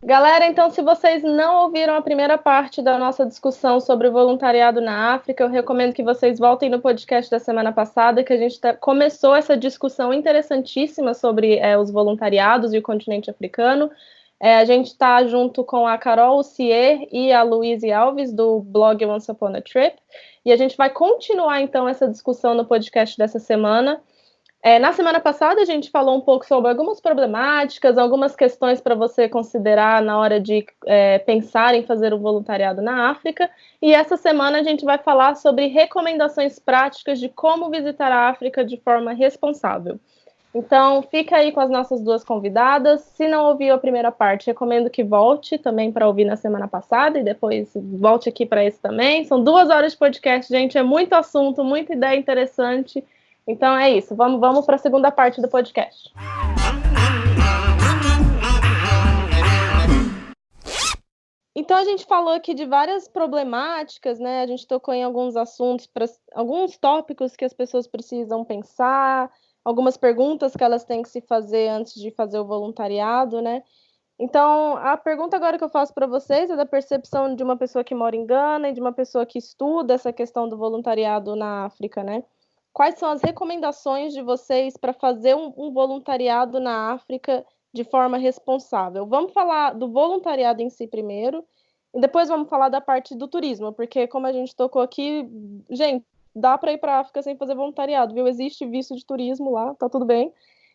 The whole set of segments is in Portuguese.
Galera, então, se vocês não ouviram a primeira parte da nossa discussão sobre o voluntariado na África, eu recomendo que vocês voltem no podcast da semana passada, que a gente começou essa discussão interessantíssima sobre os voluntariados e o continente africano. A gente está junto com a Carol Cier e a Luíse Alves, do blog Once Upon a Trip, e a gente vai continuar, então, essa discussão no podcast dessa semana. Na semana passada, a gente falou um pouco sobre algumas problemáticas, algumas questões para você considerar na hora de pensar em fazer o voluntariado na África. E essa semana a gente vai falar sobre recomendações práticas de como visitar a África de forma responsável. Então, fica aí com as nossas duas convidadas. Se não ouviu a primeira parte, recomendo que volte também para ouvir na semana passada e depois volte aqui para esse também. São 2 horas de podcast, gente. É muito assunto, muita ideia interessante. Então é isso, vamos para a segunda parte do podcast. Então a gente falou aqui de várias problemáticas, né? A gente tocou em alguns assuntos, alguns tópicos que as pessoas precisam pensar, algumas perguntas que elas têm que se fazer antes de fazer o voluntariado, né? Então, a pergunta agora que eu faço para vocês é da percepção de uma pessoa que mora em Gana e de uma pessoa que estuda essa questão do voluntariado na África, né? Quais são as recomendações de vocês para fazer um voluntariado na África de forma responsável? Vamos falar do voluntariado em si primeiro, e depois vamos falar da parte do turismo, porque como a gente tocou aqui, gente, dá para ir para a África sem fazer voluntariado, viu? Existe visto de turismo lá, tá tudo bem.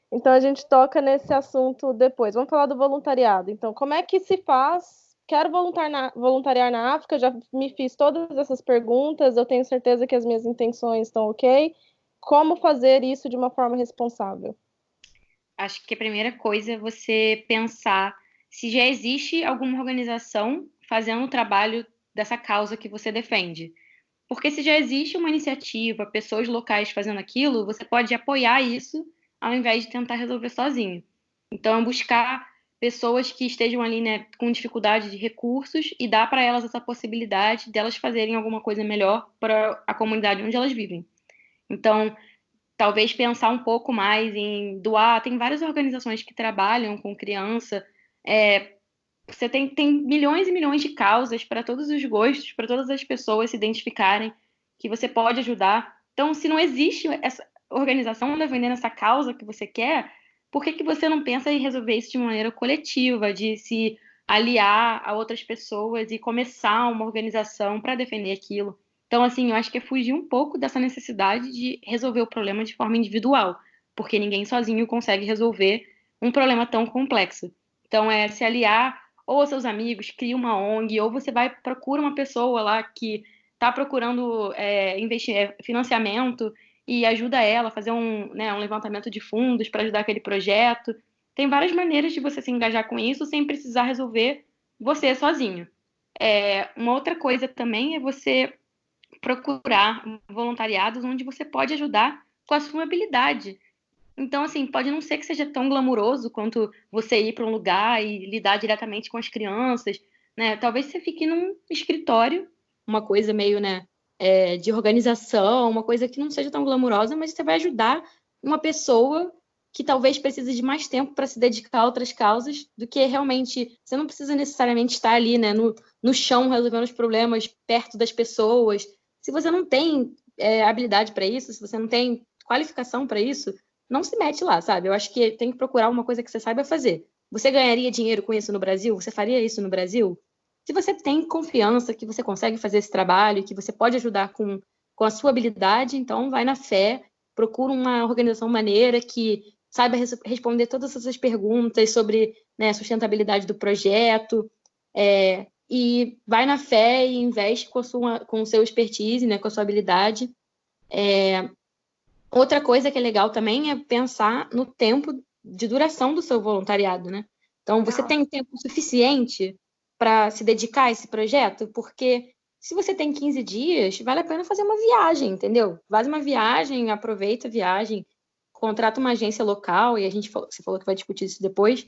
Então a gente toca nesse assunto depois. Vamos falar do voluntariado. Então, como é que se faz? Quero voluntariar na África, já me fiz todas essas perguntas, eu tenho certeza que as minhas intenções estão ok. Como fazer isso de uma forma responsável? Acho que a primeira coisa é você pensar se já existe alguma organização fazendo o trabalho dessa causa que você defende. Porque se já existe uma iniciativa, pessoas locais fazendo aquilo, você pode apoiar isso ao invés de tentar resolver sozinho. Então, é buscar pessoas que estejam ali, né, com dificuldade de recursos e dar para elas essa possibilidade delas fazerem alguma coisa melhor para a comunidade onde elas vivem. Então, talvez pensar um pouco mais em doar. Tem várias organizações que trabalham com criança. Você tem milhões e milhões de causas para todos os gostos, para todas as pessoas se identificarem que você pode ajudar. Então, se não existe essa organização defendendo essa causa que você quer, por que você não pensa em resolver isso de maneira coletiva, de se aliar a outras pessoas e começar uma organização para defender aquilo? Então, assim, eu acho que é fugir um pouco dessa necessidade de resolver o problema de forma individual, porque ninguém sozinho consegue resolver um problema tão complexo. Então, é se aliar ou aos seus amigos, cria uma ONG, ou você vai procura uma pessoa lá que está procurando financiamento e ajuda ela a fazer um levantamento de fundos para ajudar aquele projeto. Tem várias maneiras de você se engajar com isso sem precisar resolver você sozinho. Uma outra coisa também é você procurar voluntariados onde você pode ajudar com a sua habilidade. Então, assim, pode não ser que seja tão glamuroso quanto você ir para um lugar e lidar diretamente com as crianças, né? Talvez você fique num escritório, uma coisa meio, né, de organização, uma coisa que não seja tão glamurosa, mas você vai ajudar uma pessoa que talvez precise de mais tempo para se dedicar a outras causas do que realmente. Você não precisa necessariamente estar ali, né, no chão resolvendo os problemas perto das pessoas. Se você não tem habilidade para isso, se você não tem qualificação para isso, não se mete lá, sabe? Eu acho que tem que procurar uma coisa que você saiba fazer. Você ganharia dinheiro com isso no Brasil? Você faria isso no Brasil? Se você tem confiança que você consegue fazer esse trabalho, que você pode ajudar com a sua habilidade, então vai na fé, procura uma organização maneira que saiba responder todas essas perguntas sobre, né, sustentabilidade do projeto, e vai na fé e investe com o seu expertise, né, com a sua habilidade. Outra coisa que é legal também é pensar no tempo de duração do seu voluntariado, né? Então, você tem tempo suficiente para se dedicar a esse projeto? Porque se você tem 15 dias, vale a pena fazer uma viagem, entendeu? Faz uma viagem, aproveita a viagem, contrata uma agência local, e você falou que vai discutir isso depois,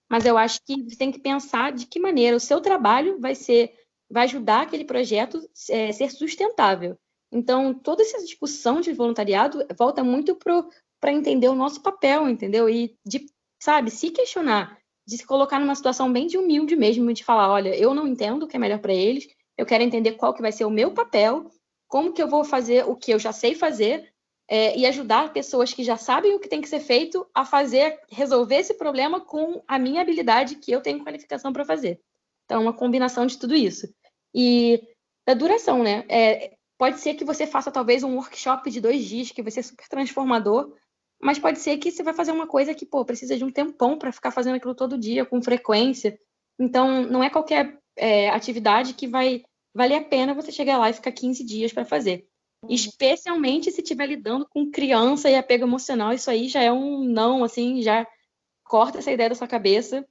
mas eu acho que você tem que pensar de que maneira o seu trabalho vai ajudar aquele projeto a ser sustentável. Então, toda essa discussão de voluntariado volta muito para entender o nosso papel, entendeu? E sabe, se questionar. de se colocar numa situação bem de humilde mesmo, de falar, olha, eu não entendo o que é melhor para eles, eu quero entender qual que vai ser o meu papel, como que eu vou fazer o que eu já sei fazer, e ajudar pessoas que já sabem o que tem que ser feito a resolver esse problema com a minha habilidade que eu tenho qualificação para fazer. Então, uma combinação de tudo isso. E da duração, né? Pode ser que você faça talvez um workshop de 2 dias, que vai ser super transformador, mas pode ser que você vai fazer uma coisa que, precisa de um tempão para ficar fazendo aquilo todo dia, com frequência. Então, não é qualquer atividade que vai valer a pena você chegar lá e ficar 15 dias para fazer. Especialmente se estiver lidando com criança e apego emocional, isso aí já é um não, assim, já corta essa ideia da sua cabeça.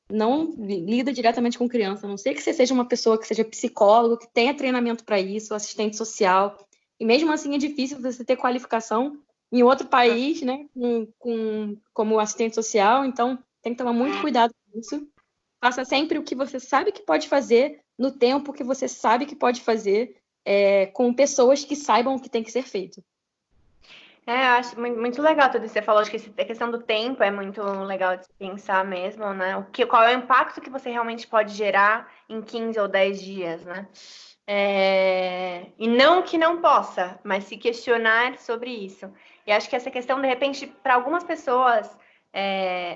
Não lida diretamente com criança, a não ser que você seja uma pessoa que seja psicólogo, que tenha treinamento para isso, assistente social. E mesmo assim é difícil você ter qualificação em outro país, né, como assistente social, então tem que tomar muito cuidado com isso. Faça sempre o que você sabe que pode fazer, no tempo que você sabe que pode fazer, com pessoas que saibam o que tem que ser feito. Eu acho muito legal tudo isso que você falou. Acho que a questão do tempo é muito legal de pensar mesmo, né? Qual é o impacto que você realmente pode gerar em 15 ou 10 dias, né? E não que não possa, mas se questionar sobre isso. E acho que essa questão, de repente, para algumas pessoas,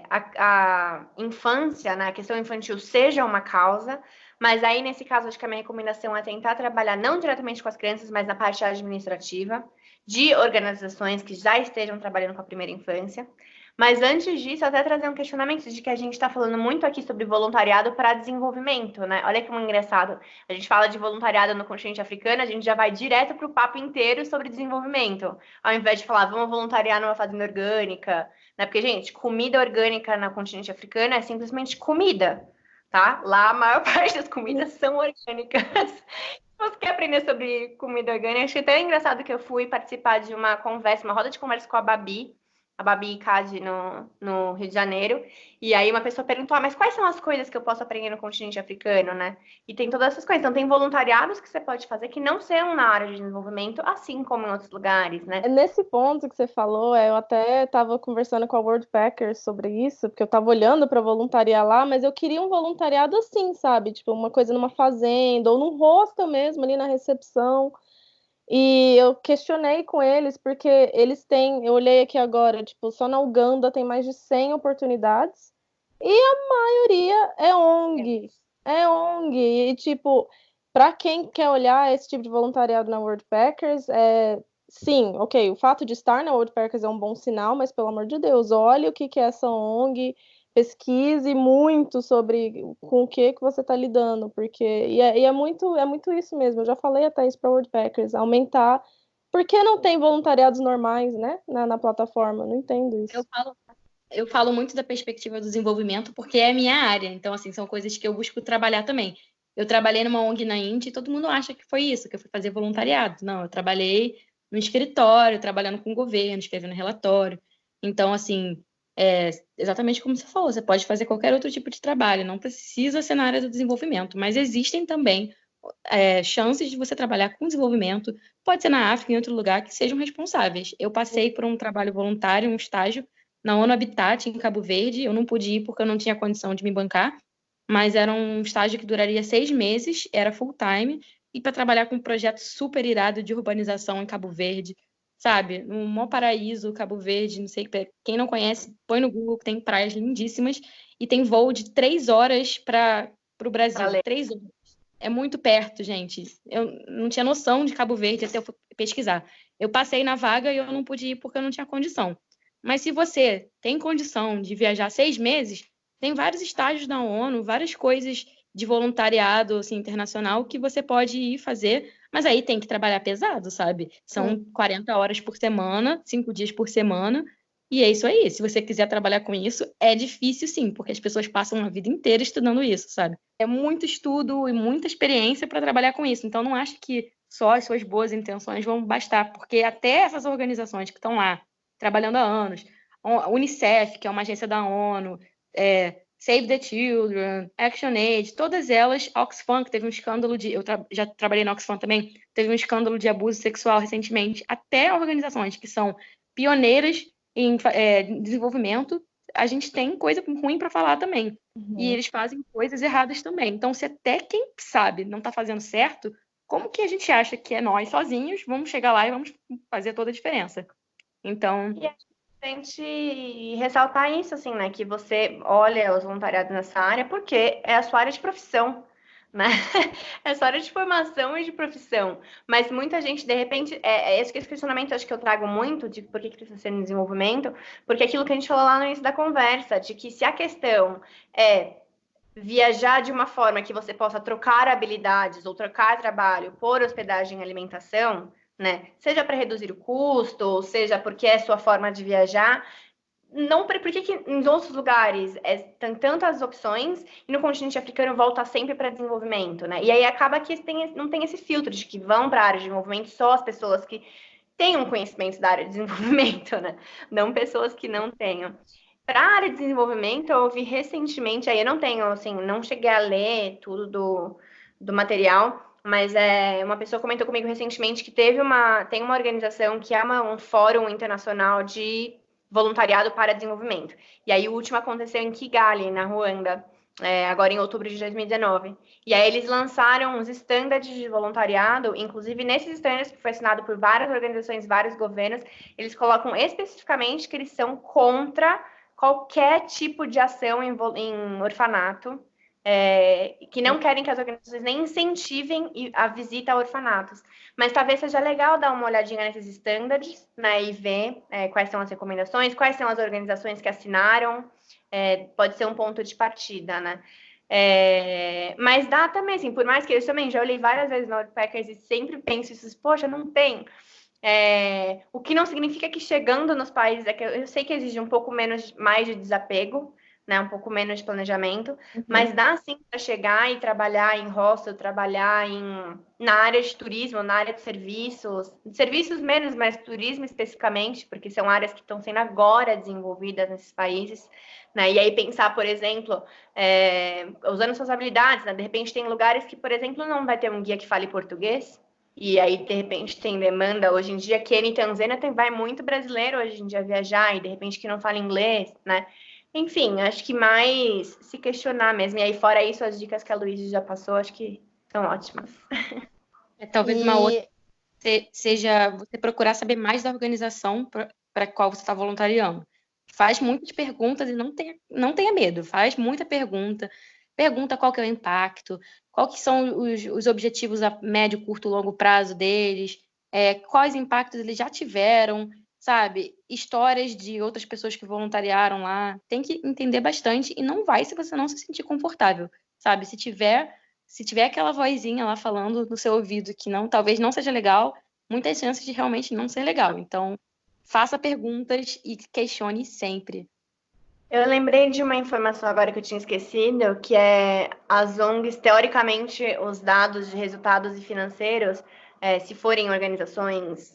a infância, né? A questão infantil seja uma causa, mas aí, nesse caso, acho que a minha recomendação é tentar trabalhar não diretamente com as crianças, mas na parte administrativa, de organizações que já estejam trabalhando com a primeira infância. Mas antes disso, até trazer um questionamento de que a gente está falando muito aqui sobre voluntariado para desenvolvimento, né? Olha que engraçado. A gente fala de voluntariado no continente africano, a gente já vai direto para o papo inteiro sobre desenvolvimento, ao invés de falar, vamos voluntariar numa fazenda orgânica, né? Porque, gente, comida orgânica no continente africano é simplesmente comida, tá? Lá a maior parte das comidas são orgânicas. Se você quer aprender sobre comida orgânica, acho que até é engraçado que eu fui participar de uma roda de conversa com a Babi Cade no Rio de Janeiro, e aí uma pessoa perguntou, mas quais são as coisas que eu posso aprender no continente africano, né? E tem todas essas coisas, então tem voluntariados que você pode fazer que não são na área de desenvolvimento, assim como em outros lugares, né? Nesse ponto que você falou, eu até estava conversando com a World Packers sobre isso, porque eu estava olhando para voluntariar lá, mas eu queria um voluntariado assim, sabe? Tipo, uma coisa numa fazenda, ou num hostel mesmo, ali na recepção. E eu questionei com eles, porque eles têm, eu olhei aqui agora, tipo, só na Uganda tem mais de 100 oportunidades, e a maioria é ONG. É ONG. E, tipo, para quem quer olhar esse tipo de voluntariado na World Packers, sim, ok, o fato de estar na World Packers é um bom sinal, mas pelo amor de Deus, olhe o que é essa ONG, pesquise muito sobre com o que você está lidando, porque é muito isso mesmo. Eu já falei até isso para World Packers, aumentar. Por que não tem voluntariados normais, né, na plataforma? Eu não entendo isso. Eu falo muito da perspectiva do desenvolvimento porque é a minha área. Então, assim, são coisas que eu busco trabalhar também. Eu trabalhei numa ONG na Índia e todo mundo acha que foi isso, que eu fui fazer voluntariado. Não, eu trabalhei no escritório, trabalhando com o governo, escrevendo relatório. Então, assim, exatamente como você falou, você pode fazer qualquer outro tipo de trabalho, não precisa ser na área do desenvolvimento, mas existem também chances de você trabalhar com desenvolvimento, pode ser na África, em outro lugar, que sejam responsáveis. Eu passei por um trabalho voluntário, um estágio na ONU Habitat, em Cabo Verde. Eu não pude ir porque eu não tinha condição de me bancar, mas era um estágio que duraria 6 meses, era full time, e para trabalhar com um projeto super irado de urbanização em Cabo Verde, sabe? No maior paraíso, Cabo Verde, não sei, quem não conhece, põe no Google, que tem praias lindíssimas, e tem voo de 3 horas para o Brasil, 3 horas. É muito perto, gente. Eu não tinha noção de Cabo Verde até eu pesquisar. Eu passei na vaga e eu não pude ir porque eu não tinha condição. Mas se você tem condição de viajar 6 meses, tem vários estágios da ONU, várias coisas de voluntariado assim, internacional que você pode ir fazer, mas aí tem que trabalhar pesado, sabe? São 40 horas por semana, 5 dias por semana, e é isso aí. Se você quiser trabalhar com isso, é difícil sim, porque as pessoas passam a vida inteira estudando isso, sabe? É muito estudo e muita experiência para trabalhar com isso. Então não acho que só as suas boas intenções vão bastar, porque até essas organizações que estão lá trabalhando há anos, a Unicef, que é uma agência da ONU, Save the Children, ActionAid, todas elas, Oxfam, que teve um escândalo eu já trabalhei na Oxfam também, teve um escândalo de abuso sexual recentemente, até organizações que são pioneiras em desenvolvimento a gente tem coisa ruim para falar também. E eles fazem coisas erradas também. Então, se até quem sabe não está fazendo certo, como que a gente acha que é nós sozinhos, vamos chegar lá e vamos fazer toda a diferença? Então... E a gente ressaltar isso, assim, né? Que você olha os voluntariados nessa área porque é a sua área de profissão, né? É a sua área de formação e de profissão. Mas muita gente, de repente, esse questionamento acho que eu trago muito de por que precisa ser no desenvolvimento, porque aquilo que a gente falou lá no início da conversa, de que se a questão é viajar de uma forma que você possa trocar habilidades ou trocar trabalho por hospedagem e alimentação, né? Seja para reduzir o custo, ou seja porque é sua forma de viajar. Não, por que em outros lugares tem tantas opções e no continente africano volta sempre para desenvolvimento, né? E aí acaba que não tem esse filtro de que vão para a área de desenvolvimento só as pessoas que têm um conhecimento da área de desenvolvimento, né? Não pessoas que não tenham. Para a área de desenvolvimento, eu ouvi recentemente, aí eu não tenho, assim, não cheguei a ler tudo do material, mas uma pessoa comentou comigo recentemente que tem uma organização que é um fórum internacional de voluntariado para desenvolvimento. E aí o último aconteceu em Kigali, na Ruanda, agora em outubro de 2019. E aí eles lançaram uns estándares de voluntariado, inclusive nesses estándares que foi assinado por várias organizações, vários governos, eles colocam especificamente que eles são contra qualquer tipo de ação em orfanato, que não querem que as organizações nem incentivem a visita a orfanatos. Mas talvez seja legal dar uma olhadinha nesses estándares, né, e ver quais são as recomendações, quais são as organizações que assinaram, pode ser um ponto de partida, né? Mas dá também, assim, por mais que eu também já olhei várias vezes no Worldpackers e sempre penso isso, poxa, não tem. O que não significa que chegando nos países, que eu sei que exige um pouco mais de desapego, né, um pouco menos de planejamento, mas dá sim para chegar e trabalhar em hostel, trabalhar na área de turismo, na área de serviços menos, mas turismo especificamente, porque são áreas que estão sendo agora desenvolvidas nesses países, né, e aí pensar, por exemplo, usando suas habilidades, né, de repente tem lugares que, por exemplo, não vai ter um guia que fale português, e aí, de repente, tem demanda. Hoje em dia, Quênia e Tanzânia vai muito brasileiro hoje em dia viajar, e de repente que não fala inglês, né? Enfim, acho que mais se questionar mesmo. E aí, fora isso, as dicas que a Luísa já passou, acho que são ótimas. Talvez uma outra seja você procurar saber mais da organização para a qual você está voluntariando. Faz muitas perguntas e não tenha medo. Faz muita pergunta. Pergunta qual que é o impacto, quais que são os objetivos a médio, curto e longo prazo deles, quais impactos eles já tiveram, sabe? Histórias de outras pessoas que voluntariaram lá. Tem que entender bastante e não vai se você não se sentir confortável, sabe? Se tiver aquela vozinha lá falando no seu ouvido que talvez não seja legal, muitas chances de realmente não ser legal. Então, faça perguntas e questione sempre. Eu lembrei de uma informação agora que eu tinha esquecido, que as ONGs, teoricamente, os dados de resultados e financeiros, se forem organizações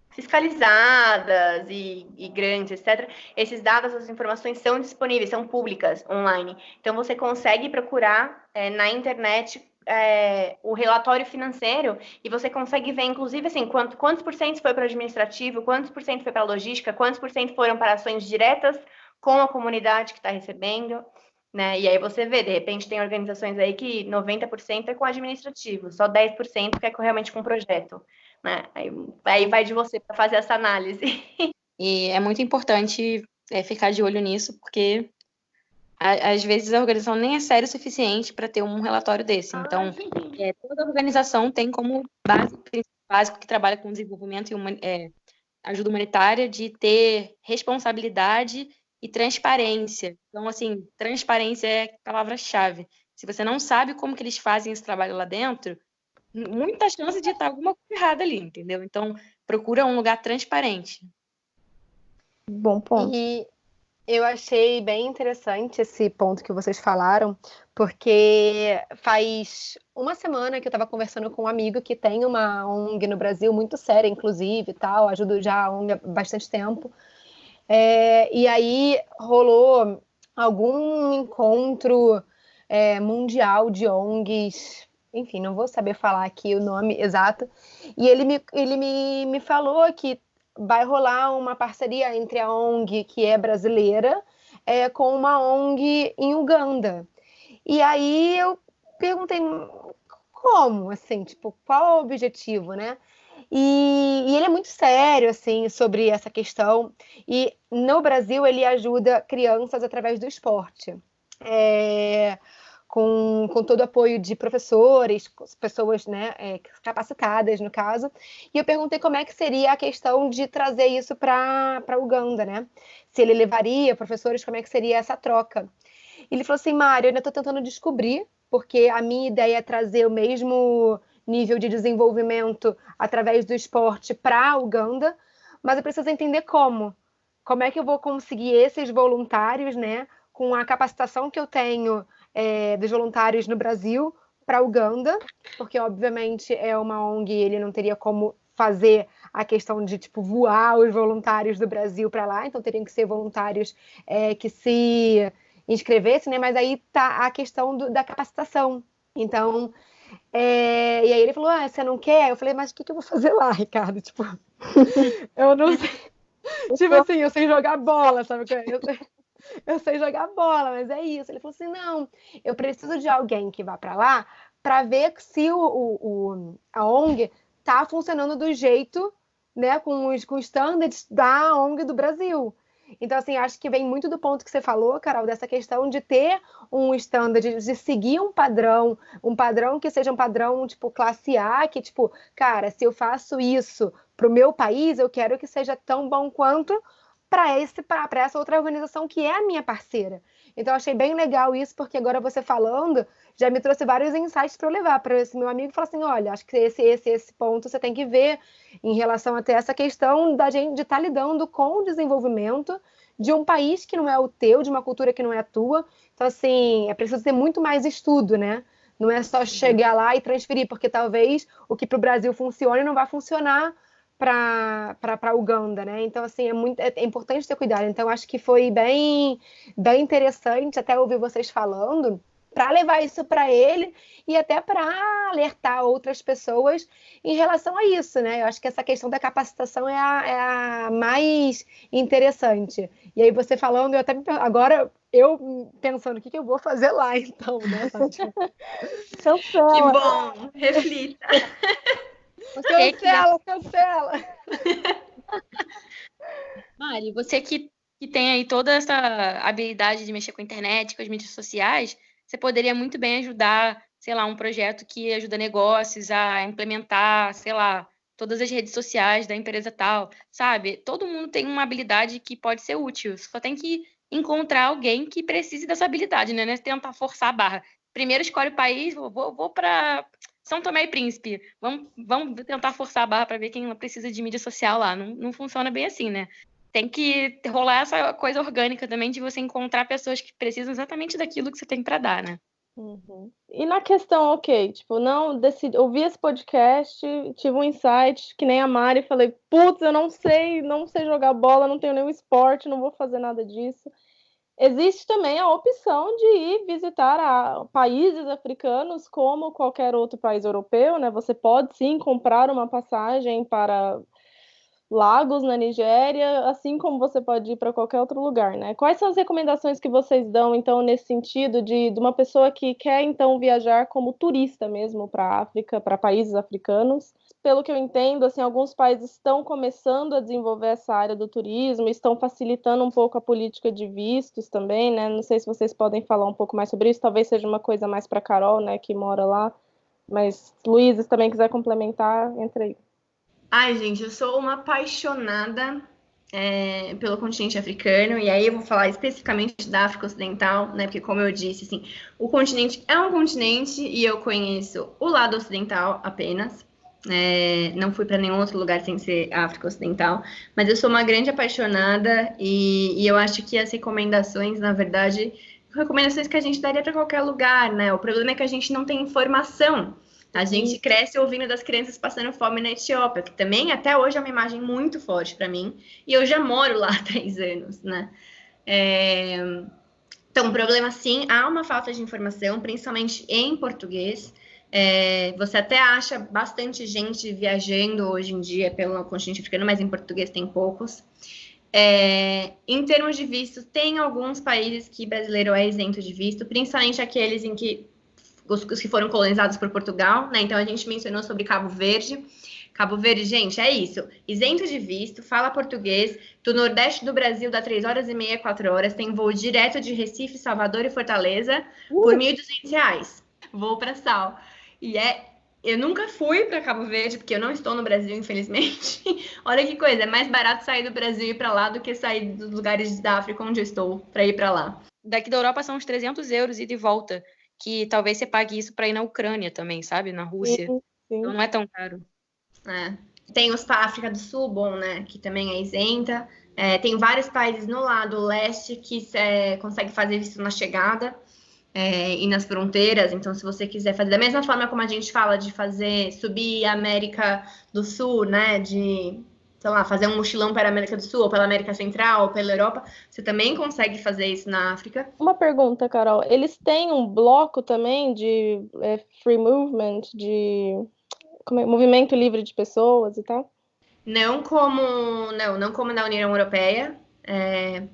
fiscalizadas e grandes, etc., esses dados, essas informações são disponíveis, são públicas online. Então, você consegue procurar na internet o relatório financeiro e você consegue ver, inclusive, assim, quantos por cento foi para o administrativo, quantos por cento foi para a logística, quantos por cento foram para ações diretas com a comunidade que está recebendo, né? E aí você vê, de repente, tem organizações aí que 90% é com administrativo, só 10% que é realmente com projeto, né? Aí vai de você para fazer essa análise. E é muito importante ficar de olho nisso, porque às vezes a organização nem é séria o suficiente para ter um relatório desse. Então, toda organização tem como base básico que trabalha com desenvolvimento e ajuda humanitária de ter responsabilidade e transparência. Então, assim, transparência é a palavra-chave. Se você não sabe como que eles fazem esse trabalho lá dentro, muita chance de estar alguma coisa errada ali, entendeu? Então, procura um lugar transparente. Bom ponto. E eu achei bem interessante esse ponto que vocês falaram, porque faz uma semana que eu estava conversando com um amigo que tem uma ONG no Brasil muito séria, inclusive, e tal, ajudo já a ONG há bastante tempo. E aí rolou algum encontro mundial de ONGs, enfim, não vou saber falar aqui o nome exato, e ele me falou que vai rolar uma parceria entre a ONG, que é brasileira, com uma ONG em Uganda. E aí eu perguntei como, assim, tipo, qual é o objetivo, né? E ele é muito sério, assim, sobre essa questão. E no Brasil ele ajuda crianças através do esporte. Com todo o apoio de professores, pessoas, né, capacitadas, no caso. E eu perguntei como é que seria a questão de trazer isso para Uganda, né? Se ele levaria professores, como é que seria essa troca. Ele falou assim, Mário, eu ainda estou tentando descobrir, porque a minha ideia é trazer o mesmo nível de desenvolvimento através do esporte para Uganda, mas eu preciso entender como. Como é que eu vou conseguir esses voluntários, né, com a capacitação que eu tenho dos voluntários no Brasil para Uganda, porque obviamente é uma ONG, ele não teria como fazer a questão de tipo voar os voluntários do Brasil para lá, então teriam que ser voluntários que se inscrevessem, né? Mas aí tá a questão da capacitação. Então, e aí ele falou, você não quer? Eu falei, mas o que eu vou fazer lá, Ricardo? Tipo, eu não sei. Tipo assim, eu sei jogar bola, sabe? Eu sei jogar bola, mas é isso. Ele falou assim, não, eu preciso de alguém que vá para lá para ver se a ONG tá funcionando do jeito, né, com os standards da ONG do Brasil. Então, assim, acho que vem muito do ponto que você falou, Carol, dessa questão de ter um standard, de seguir um padrão que seja um padrão, tipo, classe A, que, tipo, cara, se eu faço isso pro meu país, eu quero que seja tão bom quanto para essa outra organização que é a minha parceira. Então, achei bem legal isso, porque agora você falando, já me trouxe vários insights para eu levar para esse meu amigo e falar assim, olha, acho que esse ponto você tem que ver em relação até essa questão da gente de estar lidando com o desenvolvimento de um país que não é o teu, de uma cultura que não é a tua. Então, assim, é preciso ter muito mais estudo, né? Não é só chegar lá e transferir, porque talvez o que para o Brasil funcione não vai funcionar para Uganda, né? Então, assim, é importante ter cuidado. Então, acho que foi bem interessante até ouvir vocês falando, para levar isso para ele e até para alertar outras pessoas em relação a isso, né? Eu acho que essa questão da capacitação é a mais interessante. E aí, você falando, agora eu pensando o que eu vou fazer lá, então, né? Tipo, cancela. Que bom, reflita. Cancela. Mari, você que tem aí toda essa habilidade de mexer com a internet, com as mídias sociais, você poderia muito bem ajudar, sei lá, um projeto que ajuda negócios a implementar, sei lá, todas as redes sociais da empresa tal, sabe? Todo mundo tem uma habilidade que pode ser útil, só tem que encontrar alguém que precise dessa habilidade, né? Não é tentar forçar a barra. Primeiro escolhe o país, vou para São Tomé e Príncipe. Vamos tentar forçar a barra para ver quem precisa de mídia social lá. Não funciona bem assim, né? Tem que rolar essa coisa orgânica também de você encontrar pessoas que precisam exatamente daquilo que você tem para dar, né? Uhum. E na questão, tipo, não decidi, ouvi esse podcast, tive um insight, que nem a Mari, falei, putz, eu não sei jogar bola, não tenho nenhum esporte, não vou fazer nada disso. Existe também a opção de ir visitar países africanos como qualquer outro país europeu, né? Você pode sim comprar uma passagem para Lagos, na Nigéria, assim como você pode ir para qualquer outro lugar, né? Quais são as recomendações que vocês dão, então, nesse sentido de uma pessoa que quer, então, viajar como turista mesmo para a África, para países africanos? Pelo que eu entendo, assim, alguns países estão começando a desenvolver essa área do turismo, estão facilitando um pouco a política de vistos também, né? Não sei se vocês podem falar um pouco mais sobre isso, talvez seja uma coisa mais para a Carol, né, que mora lá, mas Luísa, se também quiser complementar, entra aí. Ai, gente, eu sou uma apaixonada pelo continente africano, e aí eu vou falar especificamente da África Ocidental, né? Porque, como eu disse, assim, o continente é um continente e eu conheço o lado ocidental apenas. Não fui para nenhum outro lugar sem ser África Ocidental, mas eu sou uma grande apaixonada e eu acho que as recomendações, na verdade, recomendações que a gente daria para qualquer lugar, né? O problema é que a gente não tem informação. A gente cresce ouvindo das crianças passando fome na Etiópia, que também até hoje é uma imagem muito forte para mim, e eu já moro lá há 3 anos, né? Então, o problema sim, há uma falta de informação, principalmente em português. Você até acha bastante gente viajando hoje em dia pelo continente africano, mas em português tem poucos. Em termos de visto, tem alguns países que brasileiro é isento de visto, principalmente aqueles em que os que foram colonizados por Portugal, né? Então a gente mencionou sobre Cabo Verde. Cabo Verde, gente, é isso. Isento de visto, fala português. Do Nordeste do Brasil dá 3 horas e meia, 4 horas. Tem voo direto de Recife, Salvador e Fortaleza por R$ 1.200. Voo para Sal. E eu nunca fui para Cabo Verde, porque eu não estou no Brasil, infelizmente. Olha que coisa, é mais barato sair do Brasil e ir para lá do que sair dos lugares da África onde eu estou para ir para lá. Daqui da Europa são uns 300 euros ida e volta, que talvez você pague isso para ir na Ucrânia também, sabe? Na Rússia. Sim. Então não é tão caro. Tem os para a África do Sul, bom, né? Que também é isenta. Tem vários países no lado leste que consegue fazer isso na chegada. E nas fronteiras, então se você quiser fazer da mesma forma como a gente fala de subir a América do Sul, né, de, sei lá, fazer um mochilão para a América do Sul, ou pela América Central, ou pela Europa, você também consegue fazer isso na África. Uma pergunta, Carol, eles têm um bloco também de free movement, de movimento livre de pessoas e tal? Não como na União Europeia,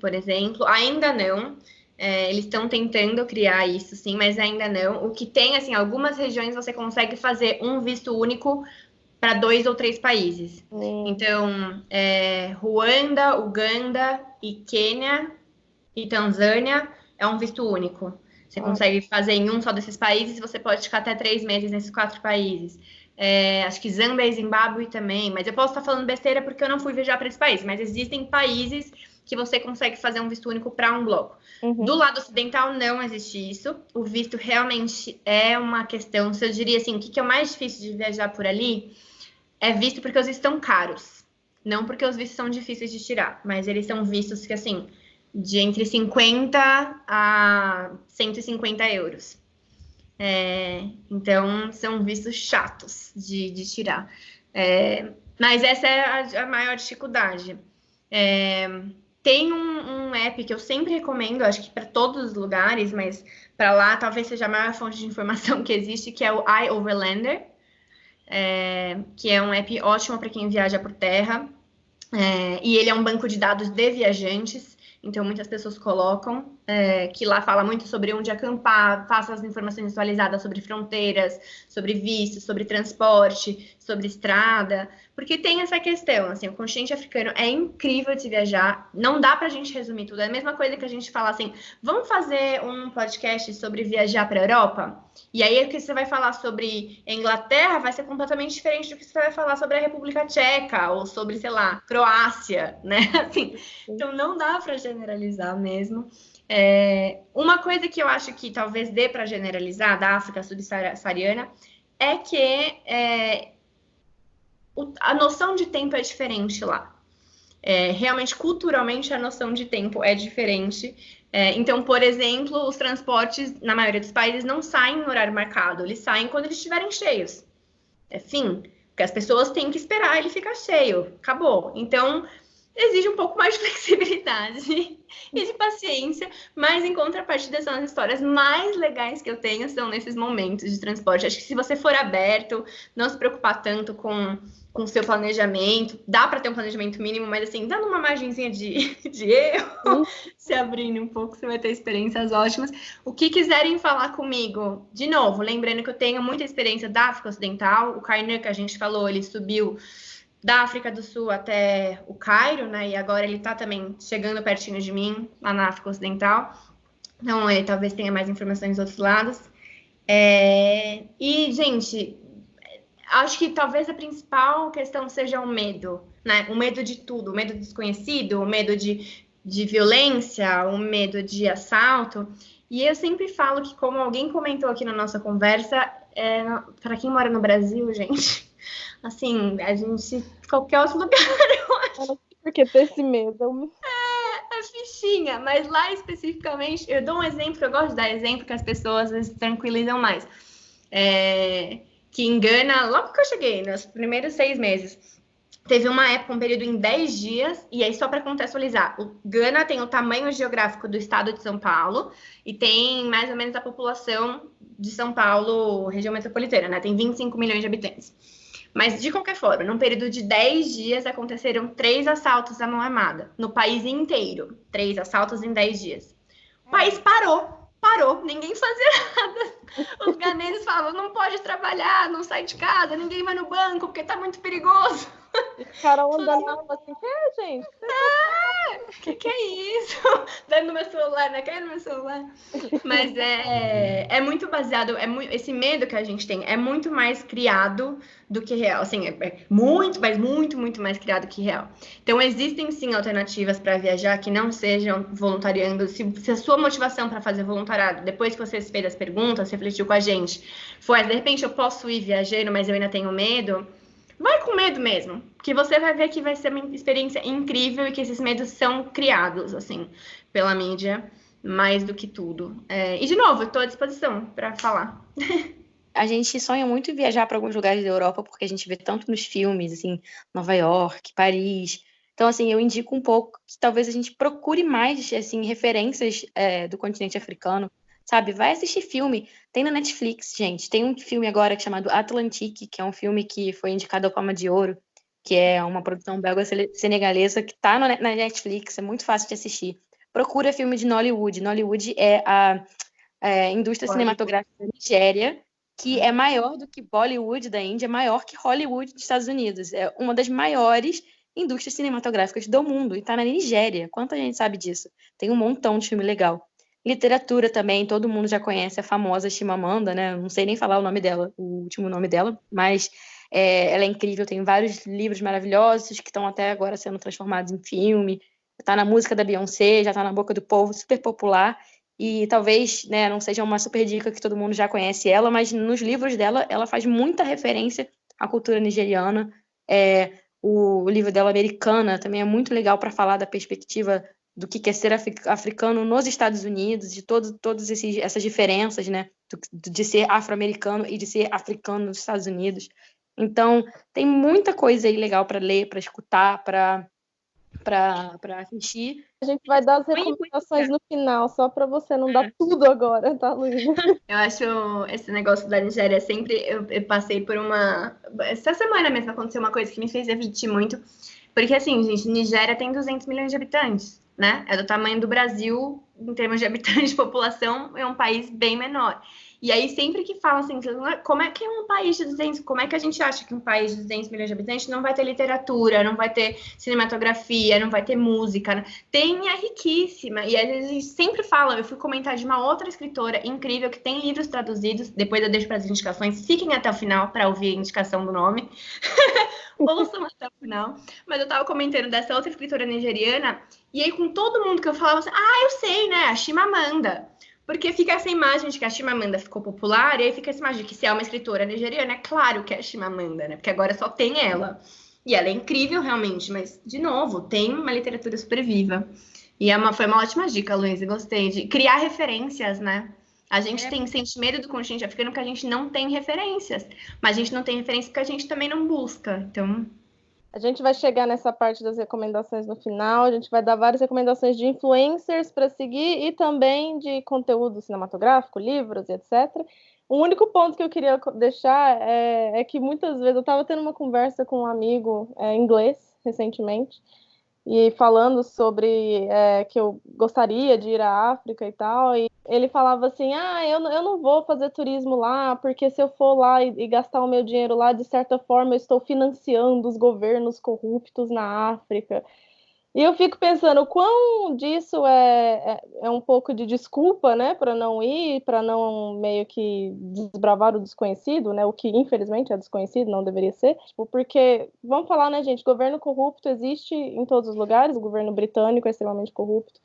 por exemplo, ainda não. Eles estão tentando criar isso, sim, mas ainda não. O que tem, assim, algumas regiões você consegue fazer um visto único para 2 ou 3 países. Então, Ruanda, Uganda e Quênia e Tanzânia é um visto único. Você consegue fazer em um só desses países e você pode ficar até 3 meses nesses 4 países. Acho que Zâmbia e Zimbábue também, mas eu posso estar falando besteira porque eu não fui viajar para esse país, mas existem países que você consegue fazer um visto único para um bloco. Do lado ocidental não existe isso. O visto realmente é uma questão, se eu diria assim, o que é o mais difícil de viajar por ali é visto porque os vistos estão caros. Não porque os vistos são difíceis de tirar, mas eles são vistos que, assim, de entre 50 a 150 euros. Então, são vistos chatos de tirar. Mas essa é a maior dificuldade. Tem um app que eu sempre recomendo, acho que para todos os lugares, mas para lá talvez seja a maior fonte de informação que existe, que é o iOverlander, que é um app ótimo para quem viaja por terra. E ele é um banco de dados de viajantes, então muitas pessoas colocam, que lá fala muito sobre onde acampar, passa as informações atualizadas sobre fronteiras, sobre vistos, sobre transporte, sobre estrada, porque tem essa questão, assim, o continente africano é incrível de se viajar, não dá pra gente resumir tudo, é a mesma coisa que a gente fala assim, vamos fazer um podcast sobre viajar pra Europa? E aí o que você vai falar sobre Inglaterra vai ser completamente diferente do que você vai falar sobre a República Tcheca, ou sobre, sei lá, Croácia, né? Assim, então não dá pra generalizar mesmo. Uma coisa que eu acho que talvez dê para generalizar da África subsaariana é que a noção de tempo é diferente lá. Realmente, culturalmente, a noção de tempo é diferente. Então, por exemplo, os transportes, na maioria dos países, não saem no horário marcado. Eles saem quando eles estiverem cheios. Fim. Porque as pessoas têm que esperar ele ficar cheio. Acabou. Então, exige um pouco mais de flexibilidade e de paciência, mas em contrapartida são as histórias mais legais que eu tenho são nesses momentos de transporte. Acho que se você for aberto, não se preocupar tanto com o seu planejamento, dá para ter um planejamento mínimo, mas assim, dando uma margenzinha de erro, se abrindo um pouco, você vai ter experiências ótimas. O que quiserem falar comigo, de novo, lembrando que eu tenho muita experiência da África Ocidental, o Kainan que a gente falou, ele subiu da África do Sul até o Cairo, né? E agora ele tá também chegando pertinho de mim, lá na África Ocidental. Então, ele talvez tenha mais informações dos outros lados. E, gente, acho que talvez a principal questão seja o medo, né? O medo de tudo, o medo do desconhecido, o medo de violência, o medo de assalto. E eu sempre falo que, como alguém comentou aqui na nossa conversa, para quem mora no Brasil, gente... Assim, a gente... Qualquer outro lugar, eu acho. Porque ter esse medo... É fichinha. Mas lá, especificamente... Eu dou um exemplo, eu gosto de dar exemplo, que as pessoas, às vezes, tranquilizam mais. Que em Gana, logo que eu cheguei, nos primeiros 6 meses, teve uma época, um período em 10 dias, e aí só para contextualizar, o Gana tem o tamanho geográfico do estado de São Paulo, e tem mais ou menos a população de São Paulo, região metropolitana, né? Tem 25 milhões de habitantes. Mas, de qualquer forma, num período de 10 dias, aconteceram 3 assaltos à mão armada. No país inteiro. 3 assaltos em 10 dias. O país parou. Ninguém fazia nada. Os ghanenses falavam, não pode trabalhar, não sai de casa, ninguém vai no banco, porque tá muito perigoso. E o cara andando na rua assim, gente? Que é isso? Dando no meu celular, né? Caiu no meu celular. Mas é muito baseado, esse medo que a gente tem é muito mais criado do que real. Assim, muito, mas muito mais criado que real. Então, existem sim alternativas para viajar que não sejam voluntariando. Se a sua motivação para fazer voluntariado, depois que você fez as perguntas, refletiu com a gente, foi, de repente eu posso ir viajando, mas eu ainda tenho medo. Vai com medo mesmo, que você vai ver que vai ser uma experiência incrível e que esses medos são criados, assim, pela mídia, mais do que tudo. E, de novo, eu estou à disposição para falar. A gente sonha muito em viajar para alguns lugares da Europa, porque a gente vê tanto nos filmes, assim, Nova York, Paris. Então, assim, eu indico um pouco que talvez a gente procure mais, assim, referências do continente africano, sabe? Vai assistir filme. Tem na Netflix, gente. Tem um filme agora chamado Atlantique, que é um filme que foi indicado ao Palma de Ouro, que é uma produção belga-senegalesa que tá na Netflix, é muito fácil de assistir. Procura filme de Nollywood. Nollywood é a indústria cinematográfica da Nigéria, que é maior do que Bollywood da Índia, maior que Hollywood dos Estados Unidos. É uma das maiores indústrias cinematográficas do mundo e tá na Nigéria. Quanta gente sabe disso? Tem um montão de filme legal. Literatura também, todo mundo já conhece a famosa Chimamanda, né? Não sei nem falar o nome dela, o último nome dela, mas ela é incrível, tem vários livros maravilhosos que estão até agora sendo transformados em filme. Tá na música da Beyoncé, já tá na boca do povo, super popular. E talvez, né, não seja uma super dica que todo mundo já conhece ela, mas nos livros dela, ela faz muita referência à cultura nigeriana. O livro dela, Americana, também é muito legal para falar da perspectiva do que é ser africano nos Estados Unidos, de todas essas diferenças, né, de ser afro-americano e de ser africano nos Estados Unidos. Então, tem muita coisa aí legal para ler, para escutar, para assistir. A gente vai dar as recomendações no final, só para você não dar tudo agora, tá, Luísa? Eu acho esse negócio da Nigéria sempre... Eu passei por uma... Essa semana mesmo aconteceu uma coisa que me fez refletir muito. Porque, assim, gente, Nigéria tem 200 milhões de habitantes, né? É do tamanho do Brasil, em termos de habitantes de população, é um país bem menor. E aí, sempre que falam assim, como é que é um país de 200... Como é que a gente acha que um país de 200 milhões de habitantes não vai ter literatura, não vai ter cinematografia, não vai ter música? Né? Tem, é riquíssima. E às vezes a gente sempre fala, eu fui comentar de uma outra escritora incrível que tem livros traduzidos, depois eu deixo para as indicações, fiquem até o final para ouvir a indicação do nome. Ouçam até o final. Mas eu tava comentando dessa outra escritora nigeriana, e aí com todo mundo que eu falava assim, eu sei, né, a Chimamanda. Porque fica essa imagem de que a Chimamanda ficou popular, e aí fica essa imagem de que se é uma escritora nigeriana, é claro que é a Chimamanda, né? Porque agora só tem ela. E ela é incrível, realmente, mas, de novo, tem uma literatura super viva. E foi uma ótima dica, Luísa, gostei de criar referências, né? A gente sente medo do continente africano porque a gente não tem referências. Mas a gente não tem referência porque a gente também não busca. Então... A gente vai chegar nessa parte das recomendações no final, a gente vai dar várias recomendações de influencers para seguir e também de conteúdo cinematográfico, livros, etc. O único ponto que eu queria deixar é que muitas vezes eu estava tendo uma conversa com um amigo inglês recentemente, e falando sobre que eu gostaria de ir à África e tal, e ele falava assim, eu não vou fazer turismo lá, porque se eu for lá e gastar o meu dinheiro lá, de certa forma eu estou financiando os governos corruptos na África. E eu fico pensando, o quão disso é um pouco de desculpa, né, para não ir, para não meio que desbravar o desconhecido, né, o que infelizmente é desconhecido, não deveria ser, tipo, porque, vamos falar, né, gente, governo corrupto existe em todos os lugares, o governo britânico é extremamente corrupto,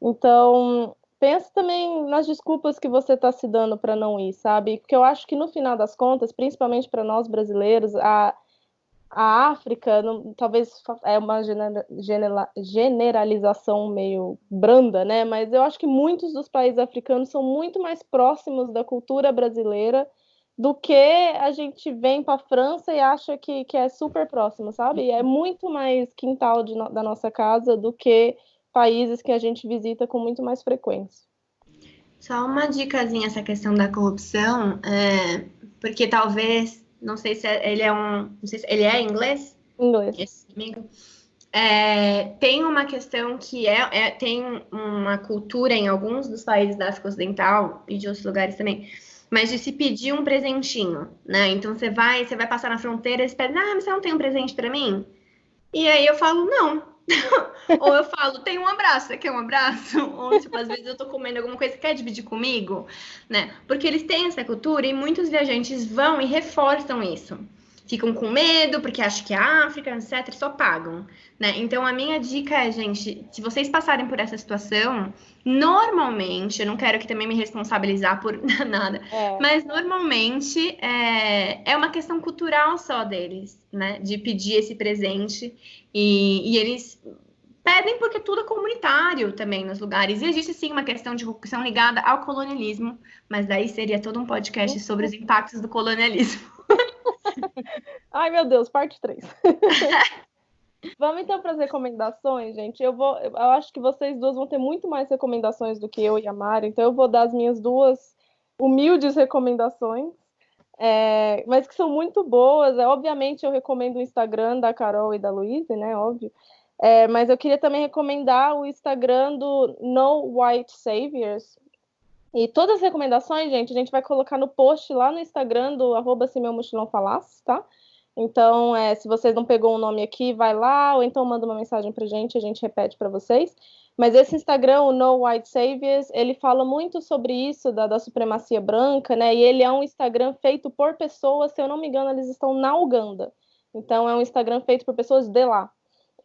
então pensa também nas desculpas que você está se dando para não ir, sabe, porque eu acho que no final das contas, principalmente para nós brasileiros, a África, talvez é uma generalização meio branda, né? Mas eu acho que muitos dos países africanos são muito mais próximos da cultura brasileira do que a gente vem para a França e acha que é super próximo, sabe? É muito mais quintal da nossa casa do que países que a gente visita com muito mais frequência. Só uma dicasinha essa questão da corrupção, porque talvez, não sei se ele é não sei se ele é inglês? Inglês. Esse amigo. Tem uma questão que tem uma cultura em alguns dos países da África Ocidental e de outros lugares também, mas de se pedir um presentinho, né? Então você vai passar na fronteira e você pede, mas você não tem um presente para mim? E aí eu falo, não. Ou eu falo, tem um abraço, você quer um abraço? Ou, tipo, às vezes eu tô comendo alguma coisa, quer dividir comigo? Né? Porque eles têm essa cultura e muitos viajantes vão e reforçam isso. Ficam com medo, porque acham que é África, etc, só pagam, né? Então, a minha dica é, gente, se vocês passarem por essa situação, normalmente, eu não quero que também me responsabilizar por nada, mas normalmente é uma questão cultural só deles, né? De pedir esse presente e eles pedem porque tudo é comunitário também nos lugares. E existe sim uma questão de corrupção ligada ao colonialismo, mas daí seria todo um podcast sobre os impactos do colonialismo. Ai, meu Deus, parte 3. Vamos então para as recomendações, gente. Eu acho que vocês duas vão ter muito mais recomendações do que eu e a Mari, então eu vou dar as minhas duas humildes recomendações, mas que são muito boas. Obviamente, eu recomendo o Instagram da Carol e da Luísa, né? Óbvio. Mas eu queria também recomendar o Instagram do No White Saviors. E todas as recomendações, gente, a gente vai colocar no post lá no Instagram do @semeumochilãofalasse, tá? Então, se vocês não pegou o nome aqui, vai lá, ou então manda uma mensagem pra gente, a gente repete para vocês. Mas esse Instagram, o No White Saviors, ele fala muito sobre isso, da supremacia branca, né? E ele é um Instagram feito por pessoas, se eu não me engano, eles estão na Uganda. Então, é um Instagram feito por pessoas de lá.